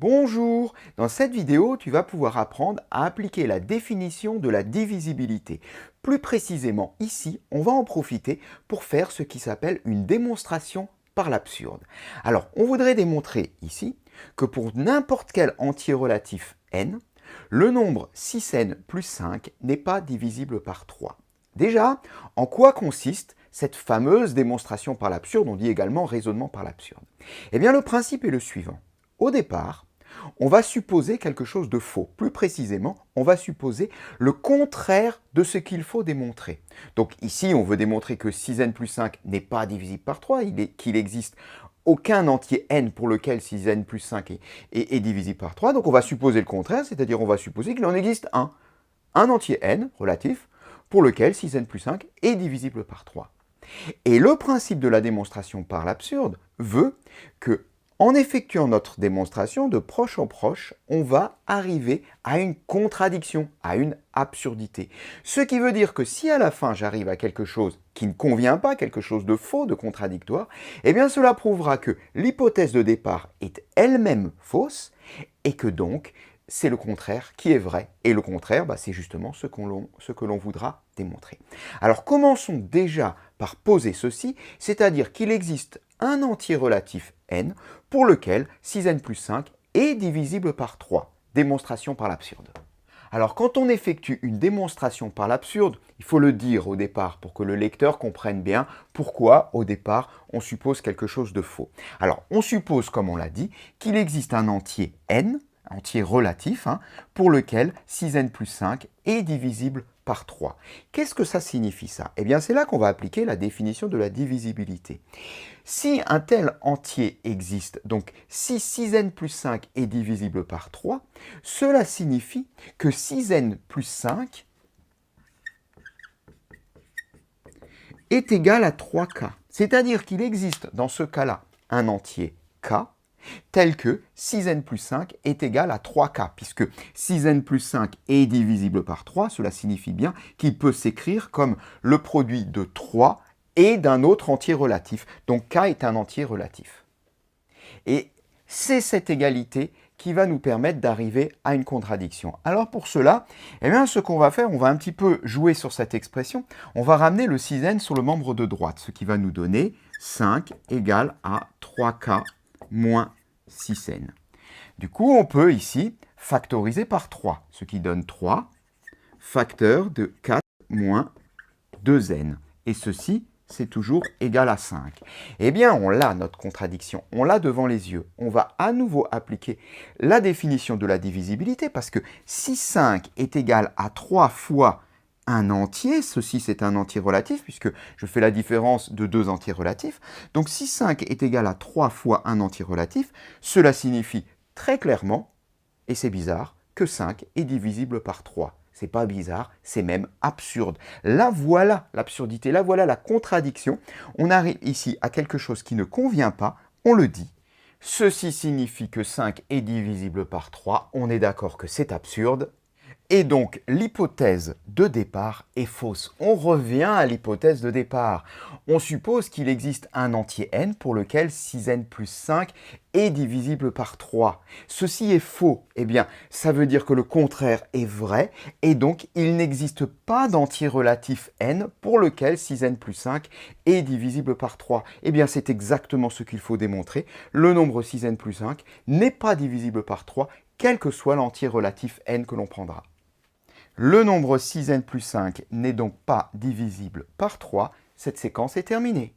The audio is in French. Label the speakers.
Speaker 1: Bonjour! Dans cette vidéo, tu vas pouvoir apprendre à appliquer la définition de la divisibilité. Plus précisément, ici, on va en profiter pour faire ce qui s'appelle une démonstration par l'absurde. Alors, on voudrait démontrer ici que pour n'importe quel entier relatif n, le nombre 6n plus 5 n'est pas divisible par 3. Déjà, en quoi consiste cette fameuse démonstration par l'absurde? On dit également raisonnement par l'absurde. Eh bien, le principe est le suivant. Au départ, on va supposer quelque chose de faux. Plus précisément, on va supposer le contraire de ce qu'il faut démontrer. Donc ici, on veut démontrer que 6n plus 5 n'est pas divisible par 3, qu'il existe aucun entier n pour lequel 6n plus 5 est divisible par 3. Donc on va supposer le contraire, c'est-à-dire on va supposer qu'il en existe un entier n relatif pour lequel 6n plus 5 est divisible par 3. Et le principe de la démonstration par l'absurde veut que, en effectuant notre démonstration de proche en proche, on va arriver à une contradiction, à une absurdité. Ce qui veut dire que si à la fin j'arrive à quelque chose qui ne convient pas, quelque chose de faux, de contradictoire, eh bien cela prouvera que l'hypothèse de départ est elle-même fausse et que donc c'est le contraire qui est vrai. Et le contraire, c'est justement ce que l'on voudra démontrer. Alors commençons déjà par poser ceci, c'est-à-dire qu'il existe un entier relatif n pour lequel 6n plus 5 est divisible par 3. Démonstration par l'absurde. Alors quand on effectue une démonstration par l'absurde, il faut le dire au départ pour que le lecteur comprenne bien pourquoi au départ on suppose quelque chose de faux. Alors on suppose, comme on l'a dit, qu'il existe un entier n, entier relatif, pour lequel 6n plus 5 est divisible par 3. Qu'est-ce que ça signifie ça? Eh bien c'est là qu'on va appliquer la définition de la divisibilité. Si un tel entier existe, donc si 6n plus 5 est divisible par 3, cela signifie que 6n plus 5 est égal à 3k. C'est-à-dire qu'il existe dans ce cas-là un entier k tel que 6n plus 5 est égal à 3k, puisque 6n plus 5 est divisible par 3, cela signifie bien qu'il peut s'écrire comme le produit de 3 et d'un autre entier relatif. Donc k est un entier relatif. Et c'est cette égalité qui va nous permettre d'arriver à une contradiction. Alors pour cela, eh bien, ce qu'on va faire, on va un petit peu jouer sur cette expression. On va ramener le 6n sur le membre de droite, ce qui va nous donner 5 égale à 3k moins 6n. Du coup, on peut ici factoriser par 3, ce qui donne 3 facteur de 4 moins 2n. Et ceci, c'est toujours égal à 5. Eh bien, on l'a, notre contradiction, on l'a devant les yeux. On va à nouveau appliquer la définition de la divisibilité, parce que si 5 est égal à 3 fois un entier, ceci c'est un entier relatif, puisque je fais la différence de deux entiers relatifs. Donc si 5 est égal à 3 fois un entier relatif, cela signifie très clairement, et c'est bizarre, que 5 est divisible par 3. C'est pas bizarre, c'est même absurde. Là voilà l'absurdité, là voilà la contradiction. On arrive ici à quelque chose qui ne convient pas, on le dit. Ceci signifie que 5 est divisible par 3, on est d'accord que c'est absurde. Et donc, l'hypothèse de départ est fausse. On revient à l'hypothèse de départ. On suppose qu'il existe un entier n pour lequel 6n plus 5 est divisible par 3. Ceci est faux. Eh bien, ça veut dire que le contraire est vrai, et donc il n'existe pas d'entier relatif n pour lequel 6n plus 5 est divisible par 3. Eh bien, c'est exactement ce qu'il faut démontrer. Le nombre 6n plus 5 n'est pas divisible par 3, quel que soit l'entier relatif n que l'on prendra. Le nombre 6n plus 5 n'est donc pas divisible par 3. Cette séquence est terminée.